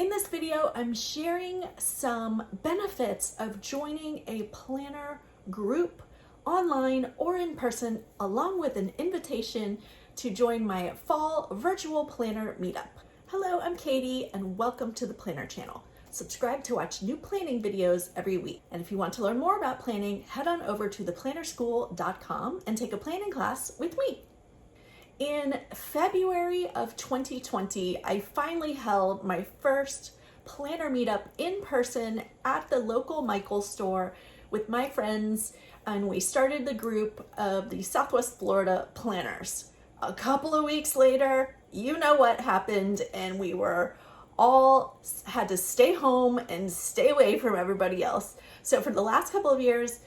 In this video, I'm sharing some benefits of joining a planner group online or in person, along with an invitation to join my fall virtual planner meetup. Hello, I'm Katie and welcome to the Planner channel. Subscribe to watch new planning videos every week. And if you want to learn more about planning, head on over to theplannerschool.com and take a planning class with me. In February of 2020, I finally held my first planner meetup in person at the local Michael's store with my friends, and we started the group of the Southwest Florida planners. A couple of weeks later, you know what happened, and we were all had to stay home and stay away from everybody else. So for the last couple of years,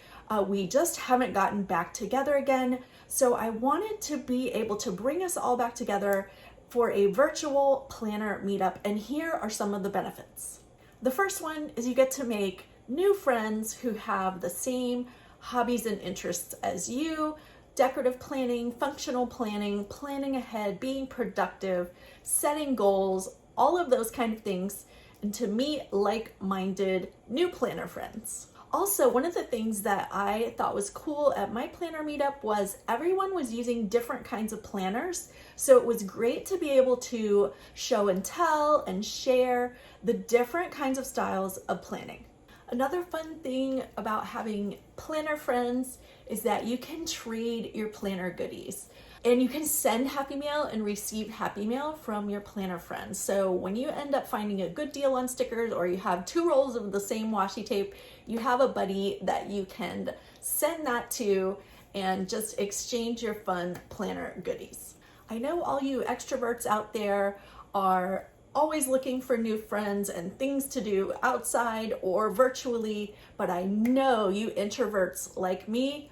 we just haven't gotten back together again. So I wanted to be able to bring us all back together for a virtual planner meetup, and here are some of the benefits. The first one is you get to make new friends who have the same hobbies and interests as you: decorative planning, functional planning, planning ahead, being productive, setting goals, all of those kind of things, and to meet like-minded new planner friends. Also, one of the things that I thought was cool at my planner meetup was everyone was using different kinds of planners. So it was great to be able to show and tell and share the different kinds of styles of planning. Another fun thing about having planner friends is that you can trade your planner goodies. And you can send Happy Mail and receive Happy Mail from your planner friends. So when you end up finding a good deal on stickers, or you have 2 rolls of the same washi tape, you have a buddy that you can send that to and just exchange your fun planner goodies. I know all you extroverts out there are always looking for new friends and things to do outside or virtually, but I know you introverts like me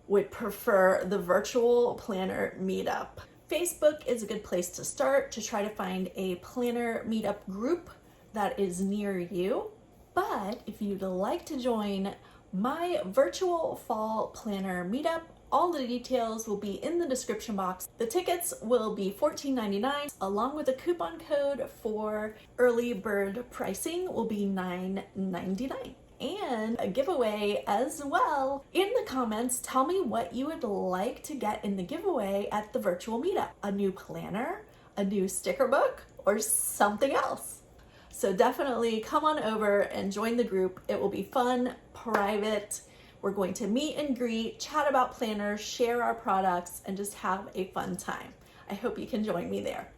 would prefer the virtual planner meetup. Facebook is a good place to start to try to find a planner meetup group that is near you. But if you'd like to join my virtual fall planner meetup, all the details will be in the description box. The tickets will be $14.99, along with a coupon code for early bird pricing will be $9.99. And a giveaway as well. In the comments, tell me what you would like to get in the giveaway at the virtual meetup. A new planner, a new sticker book, or something else. So definitely come on over and join the group. It will be fun, private. We're going to meet and greet, chat about planners, share our products, and just have a fun time. I hope you can join me there.